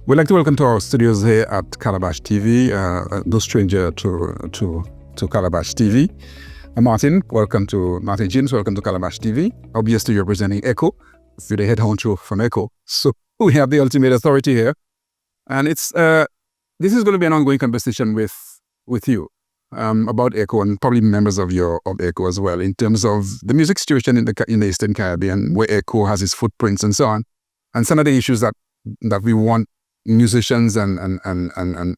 We'd like to welcome to our studios here at Calabash TV, no stranger to Calabash TV. Martin, welcome to Martin James, welcome to Calabash TV. Obviously, you're presenting ECCO, you're the head honcho from ECCO. So we have the ultimate authority here. And this is going to be an ongoing conversation with you about ECCO and probably members of ECCO as well, in terms of the music situation in the Eastern Caribbean, where ECCO has its footprints and so on, and some of the issues that we want musicians and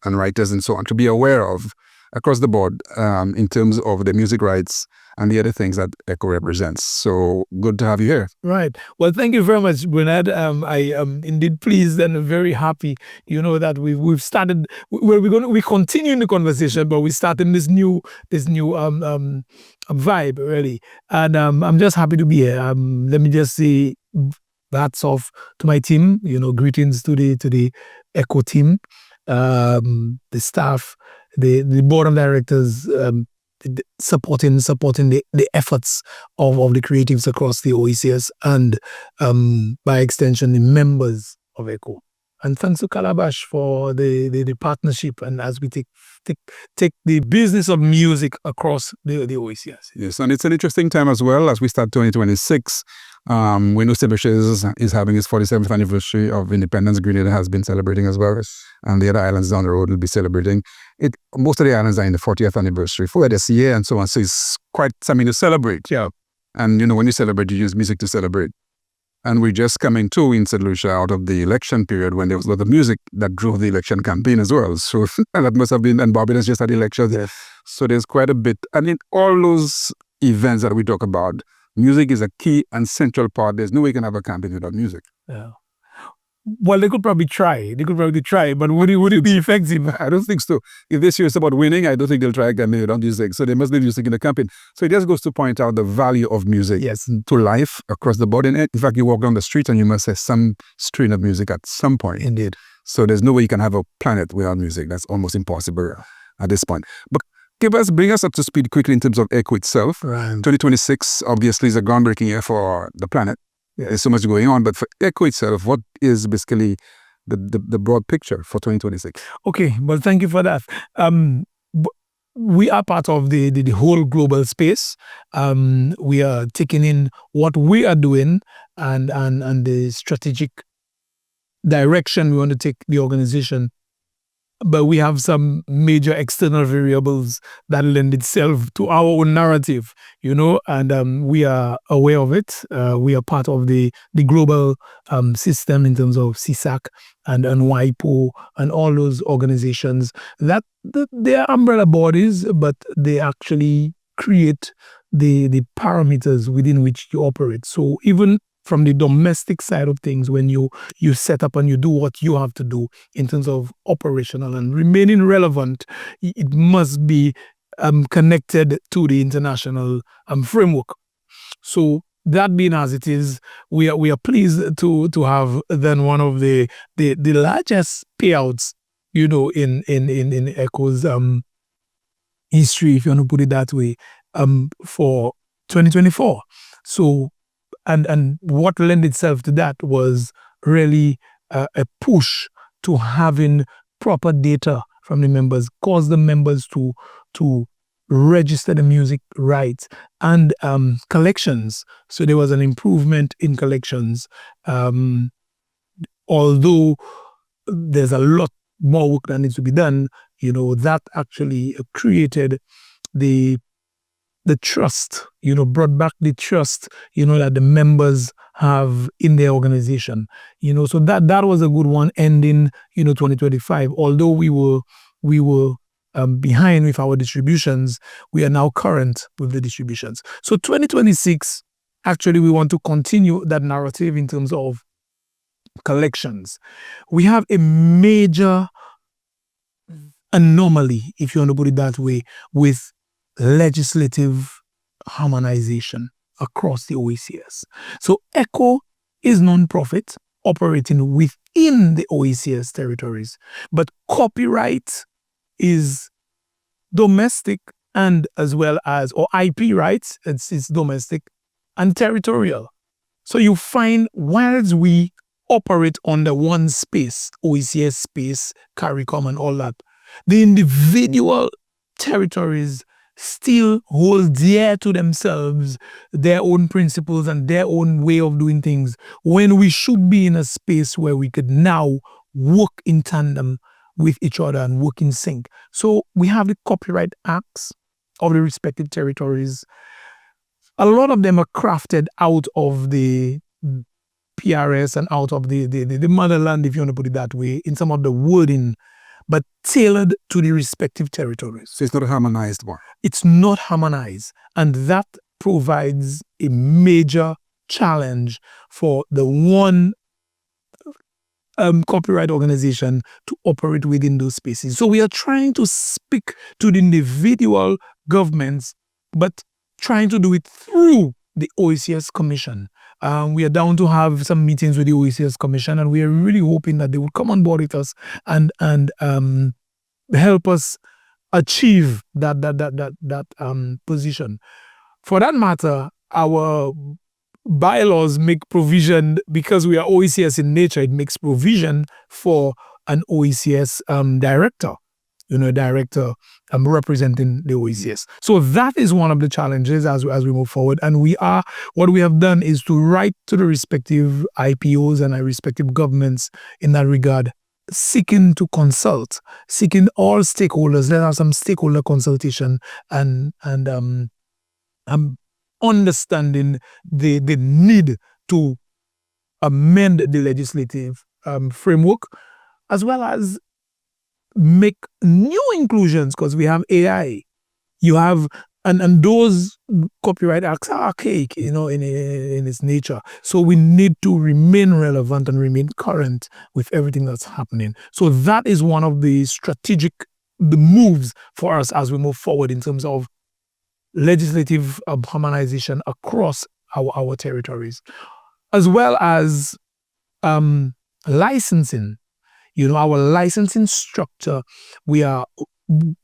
writers and so on to be aware of across the board in terms of the music rights and the other things that ECCO represents. So good to have you here. Right. Well, thank you very much, Bernard. I am indeed pleased and very happy, that we've started. We continue the conversation, but we started this new vibe really, and I'm just happy to be here. Let me just say, hats off to my team. Greetings to the ECCO team, the staff, the board of directors, supporting the efforts of the creatives across the OECS and by extension the members of ECCO. And thanks to Calabash for the partnership, and as we take the business of music across the OECS. Yes, and it's an interesting time as well as we start 2026. We know Seychelles is having its 47th anniversary of independence. Grenada has been celebrating as well, and the other islands down the road will be celebrating it. Most of the islands are in the 40th anniversary for this year and so on. So it's quite something to celebrate. Yeah. And when you celebrate, you use music to celebrate. And we're just coming to in St. Lucia out of the election period when there was a lot of music that drove the election campaign as well. So that must have been, and Barbados just had elections. Yes. So there's quite a bit. And in all those events that we talk about, music is a key and central part. There's no way you can have a campaign without music. Yeah. Well, they could probably try, but would it be effective? I don't think so. If they're serious about winning, I don't think they'll try a campaign without music. So they must need music in the campaign. So it just goes to point out the value of music to life across the board. And in fact, you walk down the street and you must have some strain of music at some point. Indeed. So there's no way you can have a planet without music. That's almost impossible at this point. But bring us up to speed quickly in terms of ECCO itself. Right. 2026 obviously is a groundbreaking year for the planet. Yeah. There's so much going on, but for ECCO itself, what is basically the broad picture for 2026? Okay, well, thank you for that. We are part of the whole global space. We are taking in what we are doing and the strategic direction we want to take the organization. But we have some major external variables that lend itself to our own narrative, and we are aware of it. We are part of the global system in terms of CSAC and WIPO and all those organizations that they are umbrella bodies, but they actually create the parameters within which you operate. So even from the domestic side of things, when you set up and you do what you have to do in terms of operational and remaining relevant, it must be connected to the international framework. So that being as it is, we are pleased to have then one of the largest payouts, in ECCO's history, if you want to put it that way, for 2024. So. And what lent itself to that was really a push to having proper data from the members, cause the members to register the music rights and collections. So there was an improvement in collections, although there's a lot more work that needs to be done. That actually created the trust, brought back the trust, that the members have in their organization, so that was a good one ending, 2025. Although we were behind with our distributions, we are now current with the distributions. So 2026, actually, we want to continue that narrative in terms of collections. We have a major anomaly, if you want to put it that way, with legislative harmonization across the OECS. So ECCO is non-profit operating within the OECS territories, but copyright is domestic and as well as, or IP rights, it's domestic and territorial. So you find whilst we operate under one space, OECS space, CARICOM and all that. The individual territories still hold dear to themselves their own principles and their own way of doing things, when we should be in a space where we could now work in tandem with each other and work in sync. So we have the copyright acts of the respective territories. A lot of them are crafted out of the PRS and out of the motherland, if you want to put it that way, in some of the wording, but tailored to the respective territories. So it's not a harmonized one. It's not harmonized. And that provides a major challenge for the one copyright organization to operate within those spaces. So we are trying to speak to the individual governments, but trying to do it through the OECS Commission. We are down to have some meetings with the OECS Commission, and we are really hoping that they will come on board with us and help us achieve that position. For that matter, our bylaws make provision, because we are OECS in nature, it makes provision for an OECS director, representing the OECS. So that is one of the challenges as we move forward. And what we have done is to write to the respective IPOs and our respective governments in that regard, seeking to consult, seeking all stakeholders. Let us have some stakeholder consultation and understanding the need to amend the legislative framework, as well as make new inclusions, because we have AI. You have and those copyright acts are archaic, in its nature. So we need to remain relevant and remain current with everything that's happening. So that is one of the moves for us as we move forward in terms of legislative harmonization across our territories, as well as licensing. Our licensing structure, we are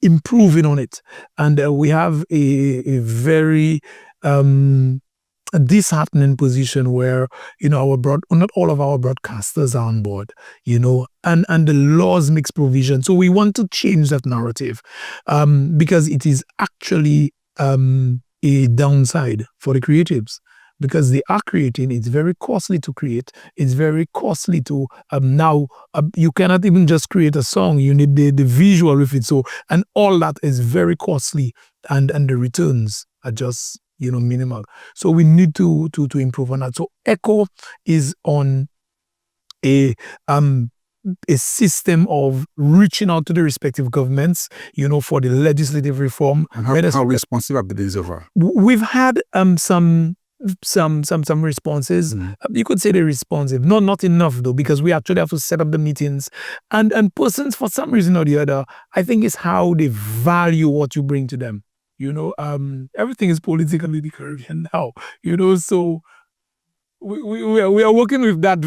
improving on it, and we have a very disheartening position where not all of our broadcasters are on board, and the laws makes provision. So we want to change that narrative, because it is actually a downside for the creatives, because they are creating. It's very costly to create. It's very costly to now. You cannot even just create a song. You need the visual with it. So, and all that is very costly, and the returns are just minimal. So we need to improve on that. So ECCO is on a system of reaching out to the respective governments, for the legislative reform. And how responsive have been so far? We've had some responses. You could say they're responsive. Not enough though, because we actually have to set up the meetings. And persons, for some reason or the other, I think it's how they value what you bring to them. Everything is politically in the Caribbean now. So we are working with that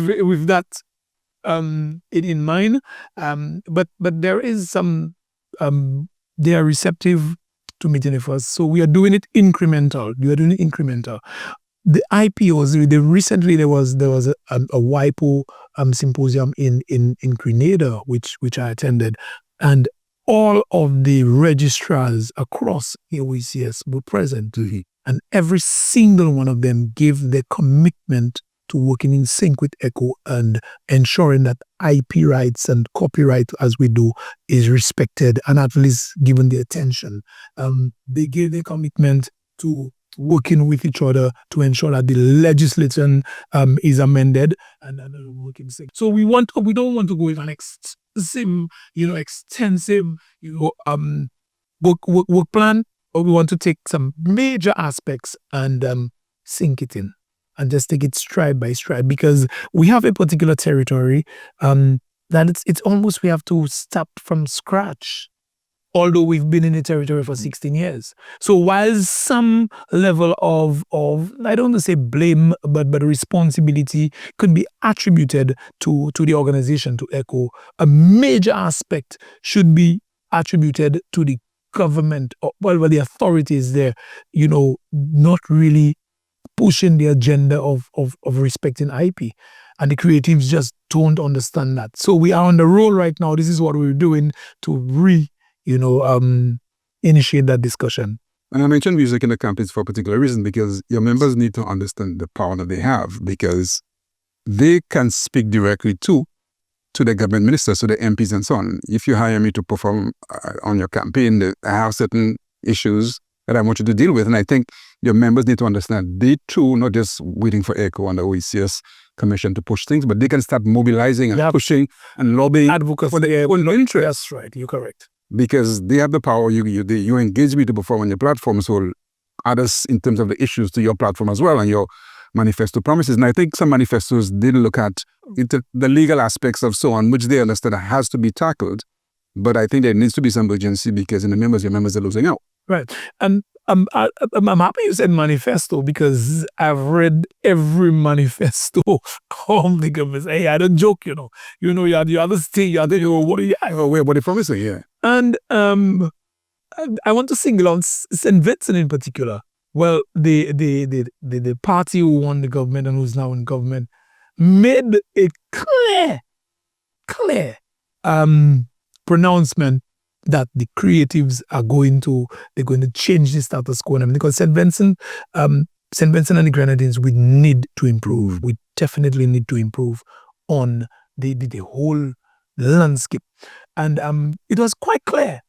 in mind. But there is some they are receptive to meeting with us. So we are doing it incremental. The IPOs, recently there was a WIPO symposium in Grenada, which I attended, and all of the registrars across the OECS were present, Mm-hmm. and every single one of them gave their commitment to working in sync with ECCO and ensuring that IP rights and copyright, as we do, is respected and at least given the attention. They gave their commitment to working with each other to ensure that the legislation is amended and working sync. So we don't want to go with an extensive work plan, but we want to take some major aspects and sink it in and just take it stride by stride, because we have a particular territory that it's almost we have to start from scratch, although we've been in the territory for 16 years. So while some level of I don't want to say blame, but responsibility could be attributed to the organization, to ECCO, a major aspect should be attributed to the government, or the authorities there, not really pushing the agenda of respecting IP. And the creatives just don't understand that. So we are on the roll right now. This is what we're doing to initiate that discussion. And I mentioned music in the campaigns for a particular reason, because your members need to understand the power that they have, because they can speak directly to the government ministers, to the MPs and so on. If you hire me to perform on your campaign, I have certain issues that I want you to deal with. And I think your members need to understand they too, not just waiting for ECCO and the OECS Commission to push things, but they can start mobilizing and pushing and lobbying advocacy for their own interests. That's right, you're correct. Because they have the power. You engage me to perform on your platform, so add us in terms of the issues to your platform as well and your manifesto promises. And I think some manifestos did look at the legal aspects of so on, which they understand has to be tackled. But I think there needs to be some urgency, because your members are losing out. Right. And I'm happy you said manifesto, because I've read every manifesto of the government. Hey, I don't joke, you had the other state, what are you? What are they promising? Yeah. And I want to single out St. Vincent in particular. Well, the party who won the government and who's now in government made a clear pronouncement that the creatives are going to change the status quo. Because St. Vincent and the Grenadines, we need to improve. We definitely need to improve on the whole landscape. And it was quite clear.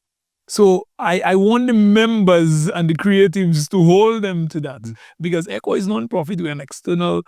So I want the members and the creatives to hold them to that, because ECCO is non-profit. We're an external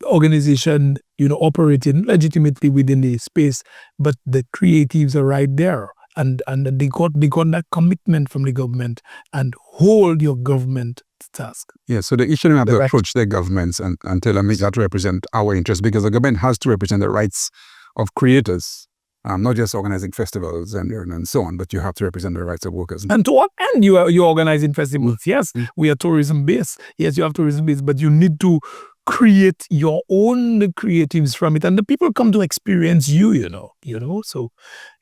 organization, operating legitimately within the space, but the creatives are right there. And they got that commitment from the government, and hold your government to task. Yeah, so the issue have to approach their governments and tell them they have to represent our interests, because the government has to represent the rights of creators, not just organizing festivals and so on, but you have to represent the rights of workers. And to what end you're organizing festivals? Yes, we are tourism based. Yes, you have tourism based, but you need to create your own creatives from it, and the people come to experience you. So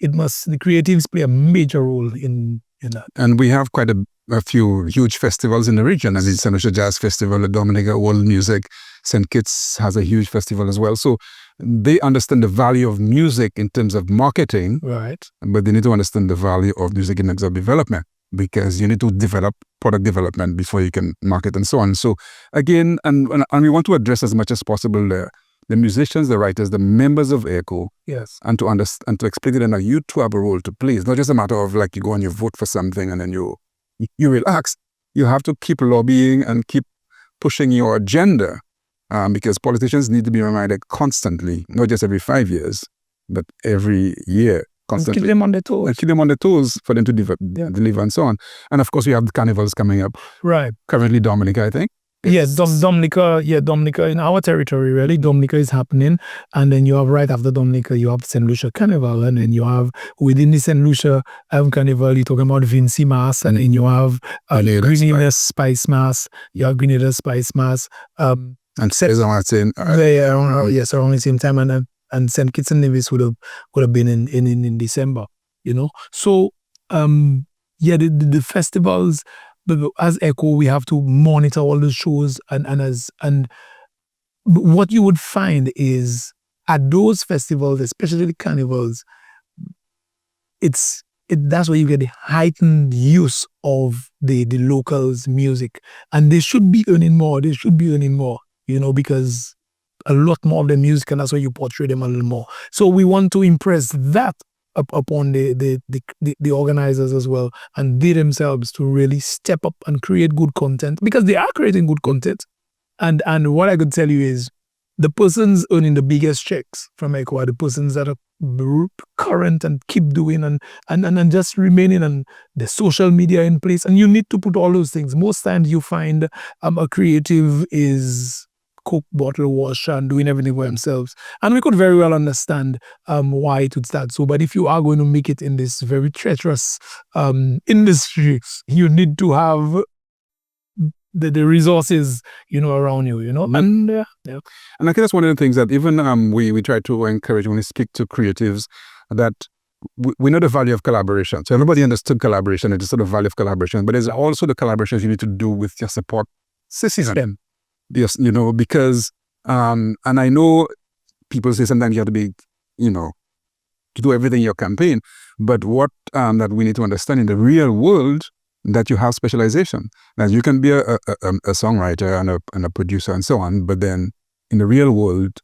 the creatives play a major role in that. And we have quite a few huge festivals in the region, as the St. Lucia Jazz Festival, the Dominica World Music, St. Kitts has a huge festival as well. So they understand the value of music in terms of marketing, right? But they need to understand the value of music in terms of development, because you need to develop product development before you can market and so on. So again, and we want to address as much as possible the musicians, the writers, the members of ECCO, yes, and to understand, to explain to them that you too have a role to play. It's not just a matter of like you go and you vote for something and then you relax. You have to keep lobbying and keep pushing your agenda, because politicians need to be reminded constantly, not just every 5 years, but every year. Constantly. Keep them on their toes. And keep them on their toes for them to deliver and so on. And of course, we have the carnivals coming up. Right. Currently, Dominica, I think. Yes, Dominica in our territory, really. Dominica is happening. And then you have, right after Dominica, you have St. Lucia Carnival. And then you have, within the St. Lucia Carnival, you're talking about Vinci Mass. And then you have Grenada Spice Mass. You have Grenada Spice Mass. And Cesar Martin. Around the same time. And St. Kitts and Nevis would have been in December, So, the festivals, as ECCO, we have to monitor all the shows, and what you would find is at those festivals, especially the carnivals, that's where you get the heightened use of the locals' music, and they should be earning more. Because a lot more of the music, and that's why you portray them a little more. So we want to impress that upon the organizers as well, and they themselves to really step up and create good content, because they are creating good content. And what I could tell you is the persons earning the biggest checks from ECCO are the persons that are current and keep doing and just remaining, and the social media in place. And you need to put all those things. Most times you find a creative is cook, bottle, wash, and doing everything for themselves. And we could very well understand why it would start so. But if you are going to make it in this very treacherous industry, you need to have the resources, around you, And and I think that's one of the things that even we try to encourage when we speak to creatives, that we know the value of collaboration. So everybody understood collaboration and the sort of value of collaboration, but there's also the collaborations you need to do with your support system. Yes, because and I know people say sometimes you have to be, to do everything in your campaign, but what that we need to understand in the real world, that you have specialization. That you can be a songwriter and a producer and so on, but then in the real world,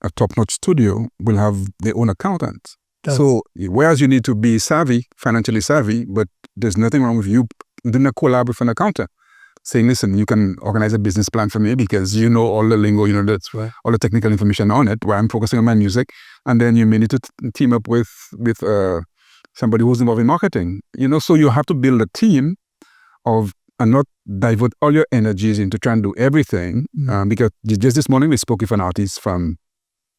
a top-notch studio will have their own accountant. So whereas you need to be savvy, financially savvy, but there's nothing wrong with you doing a collab with an accountant, saying, listen, you can organize a business plan for me because you know all the lingo, that's right, all the technical information on it, where I'm focusing on my music. And then you may need to team up with somebody who's involved in marketing, so you have to build a team and not divert all your energies into trying to do everything. Because just this morning we spoke with an artist from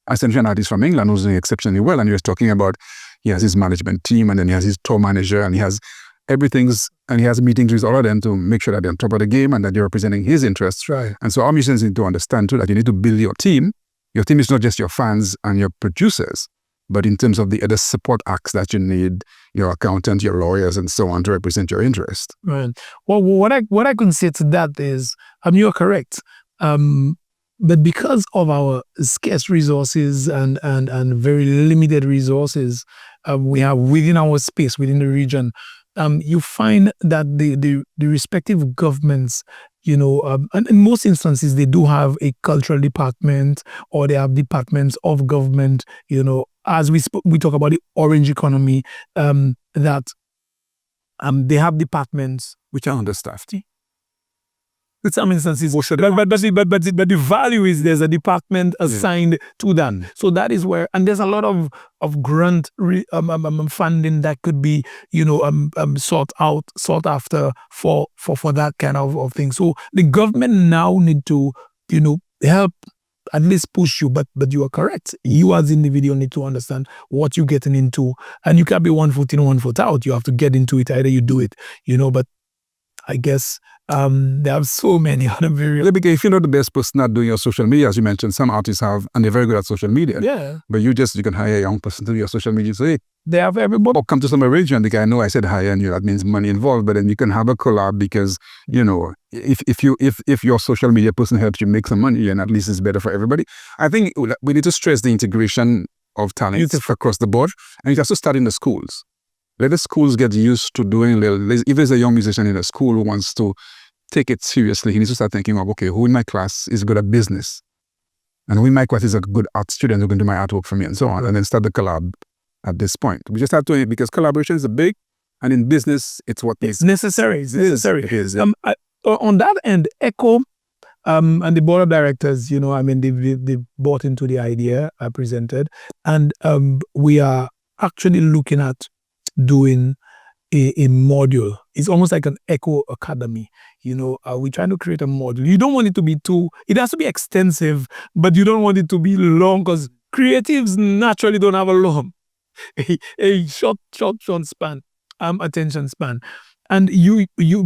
England who's doing exceptionally well, and he was talking about he has his management team, and then he has his tour manager, and he has and he has meetings with all of them to make sure that they're on top of the game and that you're representing his interests. Right. And so our musicians need to understand too that you need to build your team. Your team is not just your fans and your producers, but in terms of the other support acts that you need, your accountant, your lawyers, and so on, to represent your interest. Right. Well, what I can say to that is, you're correct. But because of our scarce resources and very limited resources we have within our space, within the region, you find that the respective governments, and in most instances, they do have a cultural department, or they have departments of government, as we talk about the orange economy, that they have departments which are understaffed. In some instances, but the value is there's a department assigned to that. So that is where, and there's a lot of grant funding that could be, sought after for that kind of thing. So the government now need to, help at least push you, but you are correct. You as an individual need to understand what you're getting into, and you can't be 1 foot in, 1 foot out. You have to get into it. Either you do it, but I guess there are so many other variables. Because if you're not the best person at doing your social media, as you mentioned, some artists have, and they're very good at social media. Yeah. But you can hire a young person to do your social media. So, hey, they have everybody. Or come to some arrangement. The guy, I said hire, and that means money involved. But then you can have a collab because, if your social media person helps you make some money, and at least it's better for everybody. I think we need to stress the integration of talents across the board, and it has to start in the schools. Let the schools get used to doing if there's a young musician in a school who wants to take it seriously, he needs to start thinking of, okay, who in my class is good at business? And who in my class is a good art student who can do my artwork for me, and so on. And then start the collab at this point. We just have to, because collaboration is big, and in business, it's necessary. It's necessary. It is. On that end, ECCO and the board of directors, they bought into the idea I presented, and we are actually looking at doing a module. It's almost like an ECCO academy. We're trying to create a module. You don't want it to be it has to be extensive, but you don't want it to be long, because creatives naturally don't have a short span, attention span. And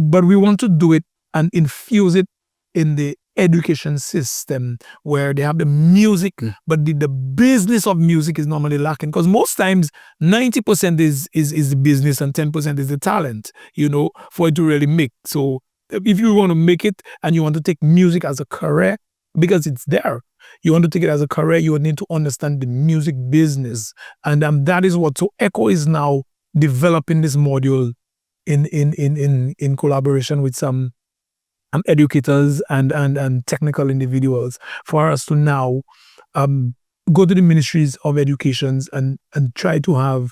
but we want to do it and infuse it in the education system, where they have the music, but the business of music is normally lacking, because most times 90% is the business and 10% is the talent, for it to really make. So if you want to make it and you want to take music as a career, because it's there, you want to take it as a career, you need to understand the music business. And that is so ECCO is now developing this module in collaboration with some educators and technical individuals, for us to now go to the ministries of education and try to have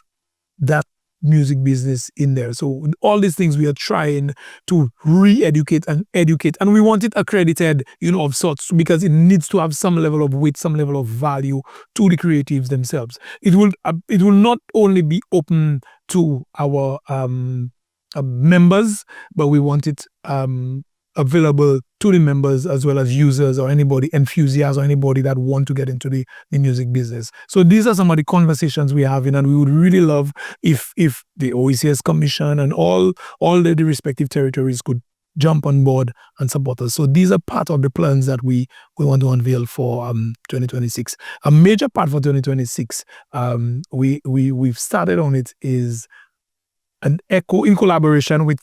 that music business in there. So all these things we are trying to re-educate and educate, and we want it accredited, of sorts, because it needs to have some level of weight, some level of value to the creatives themselves. It will not only be open to our members, but we want it available to the members as well as users or anybody, enthusiasts or anybody that want to get into the music business. So these are some of the conversations we're having, and we would really love if the OECS Commission and all the respective territories could jump on board and support us. So these are part of the plans that we want to unveil for 2026. A major part for 2026, we've started on it, is an ECCO in collaboration with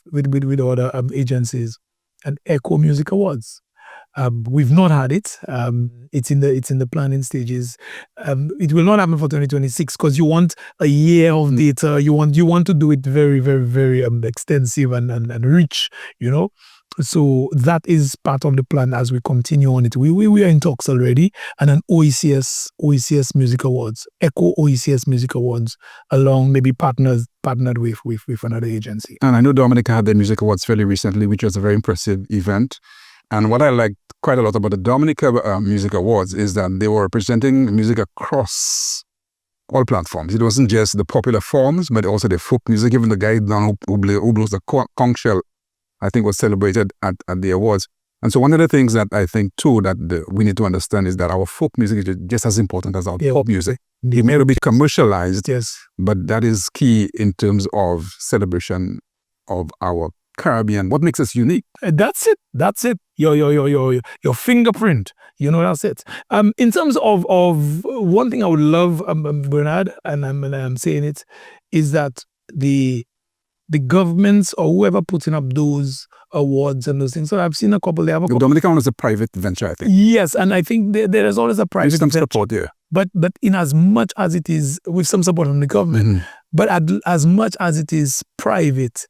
other agencies, and ECCO Music Awards. We've not had it. It's in the planning stages. It will not happen for 2026 because you want a year of data. You want to do it very, very, very extensive and rich. So that is part of the plan as we continue on it. We are in talks already, and an OECS Music Awards, ECCO OECS Music Awards, along maybe partnered with another agency. And I know Dominica had their Music Awards fairly recently, which was a very impressive event. And what I liked quite a lot about the Dominica Music Awards is that they were presenting music across all platforms. It wasn't just the popular forms, but also the folk music. Even the guy down who blows the conch shell, I think, was celebrated at the awards. And so one of the things that I think too that we need to understand is that our folk music is just as important as our pop music. It may not be commercialized, yes, but that is key in terms of celebration of our Caribbean. What makes us unique? That's it. Your fingerprint. That's it. In terms of one thing I would love, Bernard, and I'm saying it, is that the governments or whoever putting up those awards and those things. So I've seen a couple. The Dominican one is a private venture, I think. Yes, and I think there is always a private With some venture. support there. But in as much as it is with some support from the government, but as much as it is private,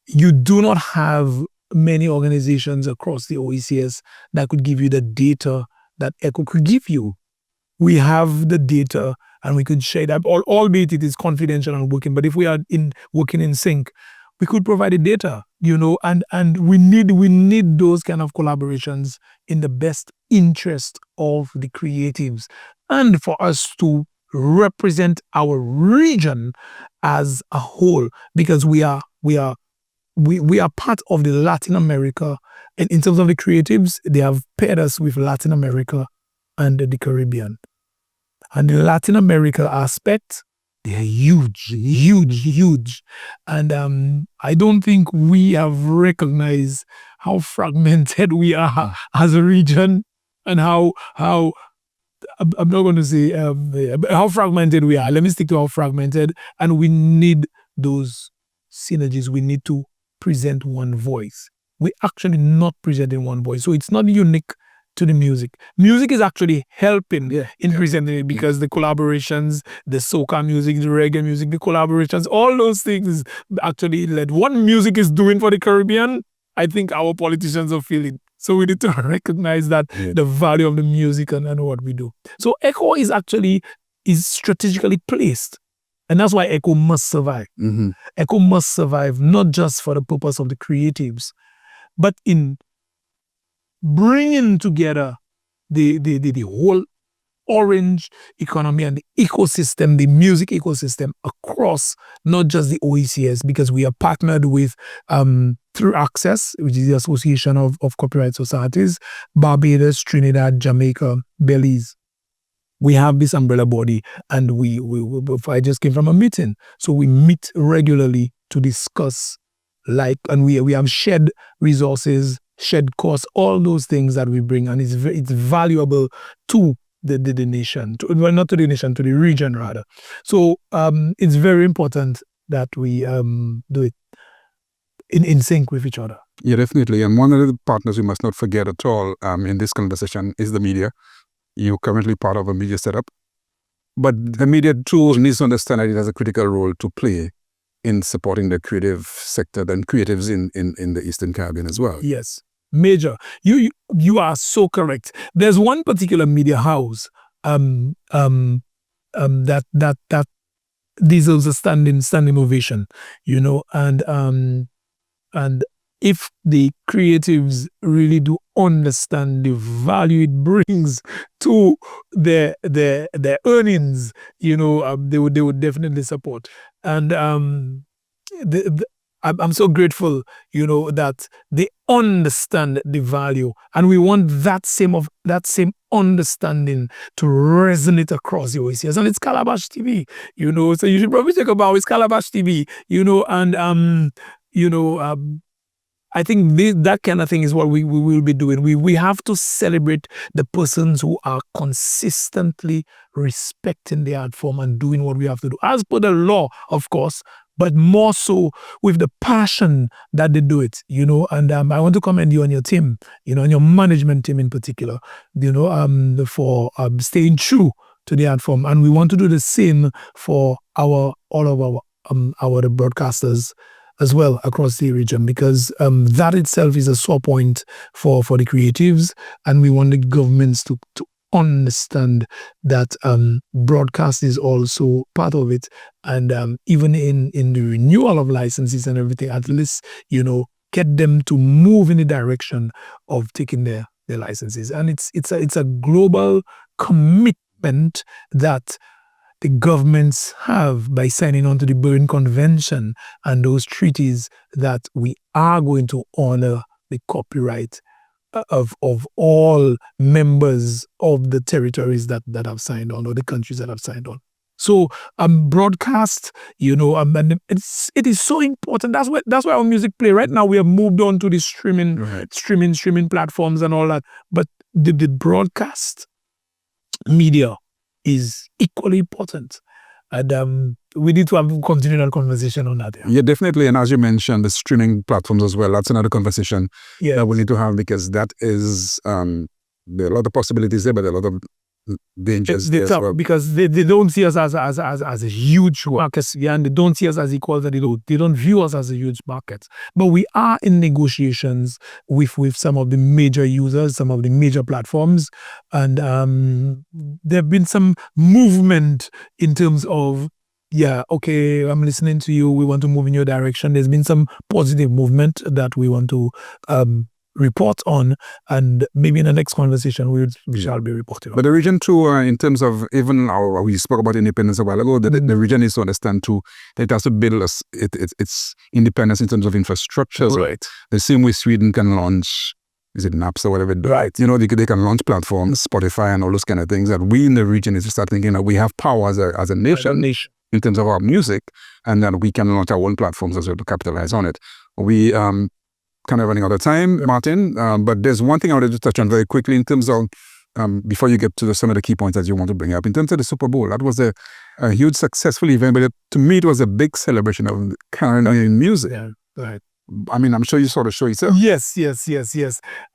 you do not have many organizations across the OECS that could give you the data that ECCO could give you. We have the data and we could share that, albeit it is confidential and working. But if we are working in sync, we could provide the data, and we need those kind of collaborations in the best interest of the creatives and for us to represent our region as a whole, because we are part of the Latin America, and in terms of the creatives, they have paired us with Latin America and the Caribbean. And the Latin America aspect, they are huge. And I don't think we have recognized how fragmented we are as a region, and how I'm not going to say how fragmented we are. Let me stick to how fragmented. And we need those synergies. We need to present one voice. We're actually not presenting one voice. So it's not unique to the music. Music is actually helping in presenting it, because the collaborations, the soca music, the reggae music, the collaborations, all those things actually led. What music is doing for the Caribbean, I think our politicians are feeling. So we need to recognize that the value of the music and what we do. So ECCO is strategically placed. And that's why ECCO must survive. ECCO must survive not just for the purpose of the creatives, but in bringing together the whole orange economy and the ecosystem, the music ecosystem across not just the OECS, because we are partnered with through Access, which is the Association of Copyright Societies, Barbados, Trinidad, Jamaica, Belize. We have this umbrella body, and I just came from a meeting. So we meet regularly to discuss, and we have shared resources, shared costs, all those things that we bring, and it's valuable to the nation, not to the nation, to the region rather. So it's very important that we do it in sync with each other. Yeah, definitely. And one of the partners we must not forget at all in this conversation is the media. You're currently part of a media setup, but the media too needs to understand that it has a critical role to play in supporting the creative sector and creatives in the Eastern Caribbean as well. Yes, major. You are so correct. There's one particular media house that deserves a standing ovation, and if the creatives really do understand the value it brings to their earnings, they would definitely support. And I'm so grateful, that they understand the value, and we want that same understanding to resonate across the OECS. And it's Calabash TV, so you should probably check about it's Calabash TV, I think that kind of thing is what we will be doing. We have to celebrate the persons who are consistently respecting the art form and doing what we have to do. As per the law, of course, but more so with the passion that they do it, you know. And I want to commend you on your team, you know, and your management team in particular, you know, for staying true to the art form. And we want to do the same for all of our the broadcasters as well across the region, because that itself is a sore point for the creatives, and we want the governments to understand that broadcast is also part of it, and even in the renewal of licenses and everything, at least, you know, get them to move in the direction of taking their licenses. And it's a global commitment that the governments have by signing on to the Berne Convention and those treaties, that we are going to honor the copyright of all members of the territories that have signed on, or the countries that have signed on. So broadcast, you know, and it is so important. That's why our music play. Right now we have moved on to the streaming platforms and all that. But the broadcast media is equally important. And we need to continue that conversation on that. Yeah, definitely. And as you mentioned, the streaming platforms as well, that's another conversation that we need to have, because that is, there are a lot of possibilities there, but there are a lot of dangers there as well. Because they don't see us as a huge market, and they don't see us as equals, and they don't view us as a huge market. But we are in negotiations with some of the major users, some of the major platforms, and there have been some movement in terms of, okay, I'm listening to you, we want to move in your direction. There's been some positive movement that we want to report on, and maybe in the next conversation we shall be reporting on. But the region too, in terms of even we spoke about independence a while ago, the region needs to understand too that it has to build its independence in terms of infrastructure. Right. The same way Sweden can launch, is it Naps or whatever? Right. You know, they can launch platforms, Spotify and all those kind of things, that we in the region is to start thinking that we have power as a nation in terms of our music, and that we can launch our own platforms as well to capitalize on it. We kind of running out of time, Martin, but there's one thing I wanted to touch on very quickly in terms of, before you get to some of the key points that you want to bring up, in terms of the Super Bowl. That was a huge successful event, but to me it was a big celebration of Caribbean music. Yeah, right. I mean, I'm sure you saw the show yourself. Yes.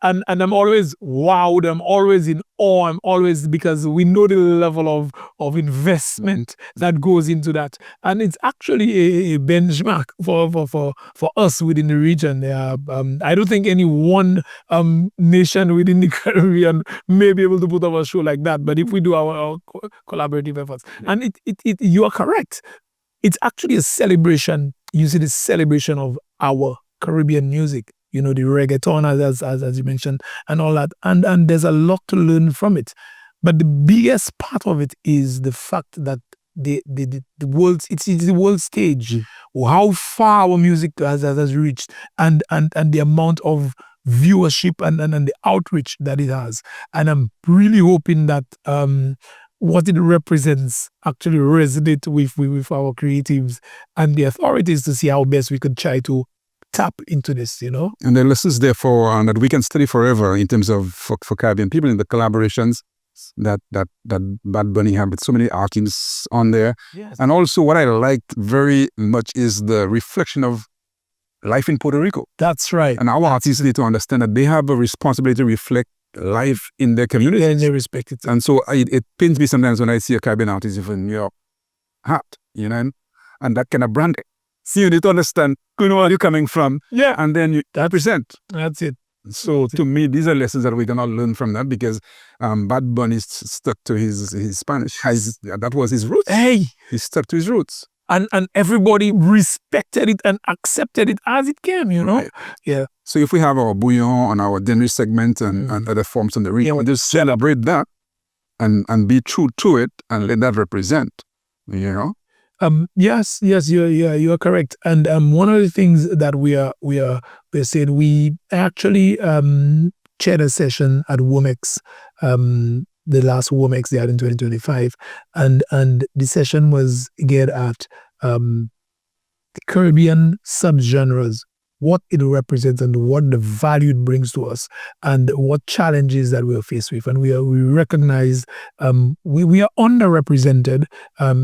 And I'm always wowed. I'm always in awe. I'm always, because we know the level of investment that goes into that. And it's actually a benchmark for us within the region. I don't think any one nation within the Caribbean may be able to put up a show like that. But if we do our collaborative efforts, and you are correct. It's actually a celebration. You see, the celebration of our Caribbean music, you know, the reggaeton, as you mentioned, and all that. And there's a lot to learn from it. But the biggest part of it is the fact that the world, it's the world stage, how far our music has reached, and the amount of viewership and the outreach that it has. And I'm really hoping that what it represents actually resonate with our creatives and the authorities, to see how best we could try to tap into this, you know. And the lessons therefore that we can study forever in terms of for Caribbean people, in the collaborations that Bad Bunny had with so many artists on there. Yes. And also what I liked very much is the reflection of life in Puerto Rico. That's right. And our artists need to understand that they have a responsibility to reflect life in their community. And they respect it. And so it pains me sometimes when I see a Caribbean artist with a New York hat, you know, and that kind of branding. So you need to understand, you know, where you're coming from. Yeah. And then you represent. That's it. So to me, these are lessons that we cannot learn from that, because Bad Bunny stuck to his Spanish. That was his roots. Hey. He stuck to his roots. And everybody respected it and accepted it as it came, you know? Right. Yeah. So if we have our bouillon and our dinner segment and other forms on the region, we just celebrate that and be true to it and let that represent, you know? Yes, you are correct. And one of the things that we're saying, we actually chaired a session at WOMEX, the last WOMEX they had in 2025, and the session was geared at the Caribbean subgenres what it represents and what the value it brings to us and what challenges that we are faced with. And we recognize we are underrepresented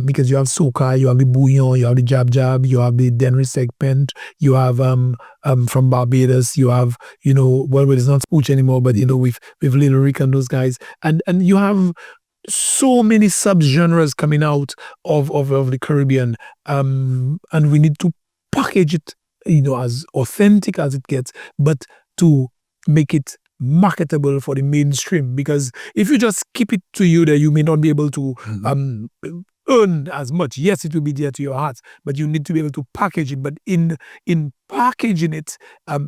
because you have soca, you have the bouillon, you have the jab jab, you have the Denry segment, you have from Barbados, you have, well, it's not Spooch anymore, but with Little Rick and those guys. And you have so many subgenres coming out of the Caribbean. And we need to package it, as authentic as it gets, but to make it marketable for the mainstream. Because if you just keep it to you, that you may not be able to earn as much. Yes, it will be dear to your heart, but you need to be able to package it. But in packaging it,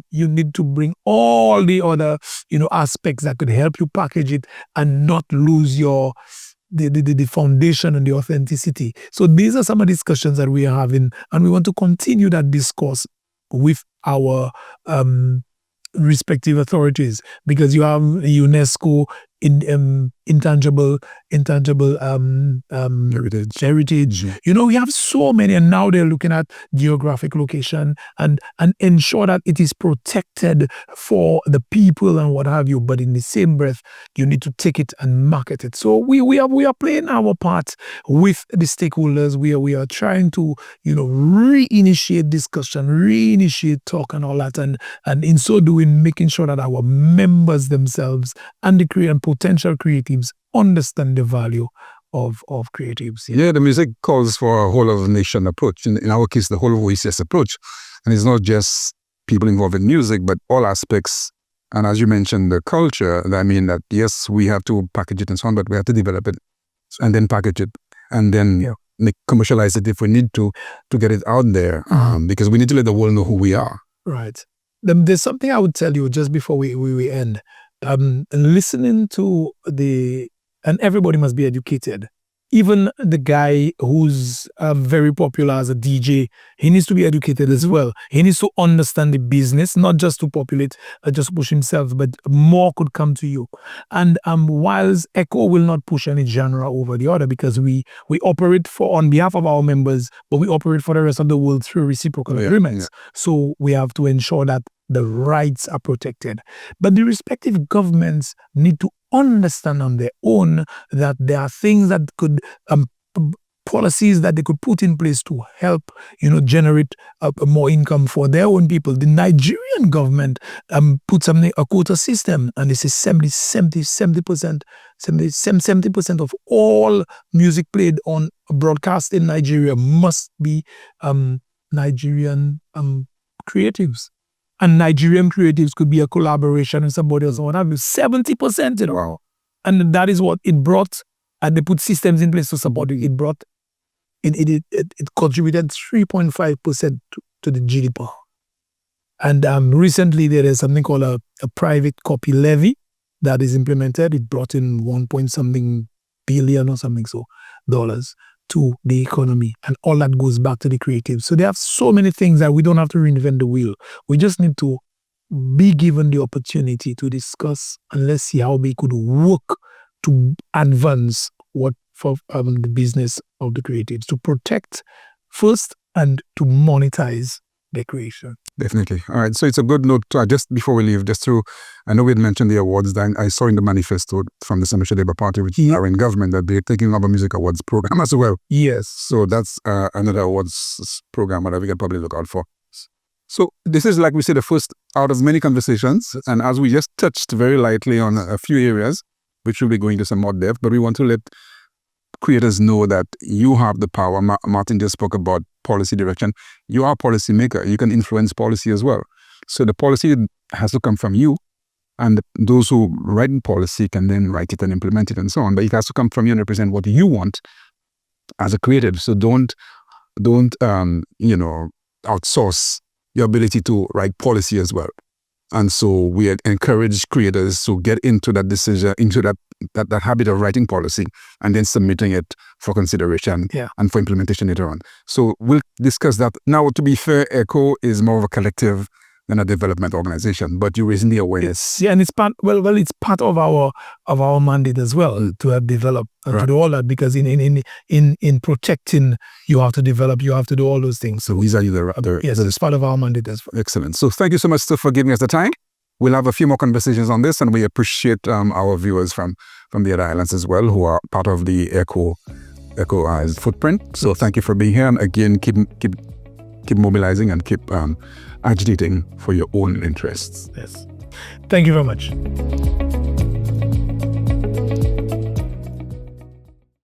you need to bring all the other, aspects that could help you package it and not lose the foundation and the authenticity. So these are some of the discussions that we are having, and we want to continue that discourse with our respective authorities, because you have UNESCO intangible heritage. We have so many, and now they're looking at geographic location and ensure that it is protected for the people and what have you. But in the same breath, you need to take it and market it. So we are playing our part with the stakeholders. We are trying to reinitiate discussion, reinitiate talk and all that, and in so doing, making sure that our members themselves and the potential creatives understand the value of creatives. Yeah, the music calls for a whole of nation approach. In our case, the whole of OECS approach. And it's not just people involved in music, but all aspects. And as you mentioned, the culture, I mean that, yes, we have to package it and so on, but we have to develop it and then package it and then commercialize it if we need to get it out there, because we need to let the world know who we are. Right. There's something I would tell you just before we end. Listening to and everybody must be educated. Even the guy who's very popular as a DJ, he needs to be educated as well. He needs to understand the business, not just to populate, just push himself, but more could come to you. And whilst ECCO will not push any genre over the other, because we operate on behalf of our members, but we operate for the rest of the world through reciprocal agreements. So we have to ensure that the rights are protected. But the respective governments need to understand on their own that there are things that could, policies that they could put in place to help, generate more income for their own people. The Nigerian government put a quota system, and this is 70% of all music played on broadcast in Nigeria must be Nigerian creatives. And Nigerian creatives could be a collaboration with somebody else. 70%, Wow. And that is what it brought. And they put systems in place to support it. It contributed 3.5% to the GDP. And recently there is something called a private copy levy that is implemented. It brought in 1 billion or something dollars to the economy, and all that goes back to the creatives. So they have so many things that we don't have to reinvent the wheel. We just need to be given the opportunity to discuss, and let's see how we could work to advance the business of the creatives, to protect first and to monetize their creation. Definitely. All right. So it's a good note to, just before we leave, I know we had mentioned the awards that I saw in the manifesto from the Senator Labour Party, which are in government, that they're taking up a music awards program as well. Yes. So that's another awards program that we can probably look out for. So this is, like we said, the first out of many conversations. And as we just touched very lightly on a few areas, which we'll be going to some more depth, but we want to let creators know that you have the power. Martin just spoke about policy direction. You are a policy maker. You can influence policy as well. So the policy has to come from you, and those who write in policy can then write it and implement it and so on. But it has to come from you and represent what you want as a creative. So don't outsource your ability to write policy as well. And so we encourage creators to get into that decision, into that habit of writing policy and then submitting it for consideration and for implementation later on. So we'll discuss that. Now, to be fair, ECCO is more of a collective than a development organization, but you're raising the awareness. And it's part. It's part of our mandate as well to have developed and to do all that, because in protecting, you have to develop, you have to do all those things. So these are the other. Yes, it's part of our mandate as well. Excellent. So thank you so much for giving us the time. We'll have a few more conversations on this, and we appreciate our viewers from the other islands as well, who are part of the ECCO footprint. So thank you for being here, and again, keep mobilizing and keep agitating for your own interests. Yes. Thank you very much.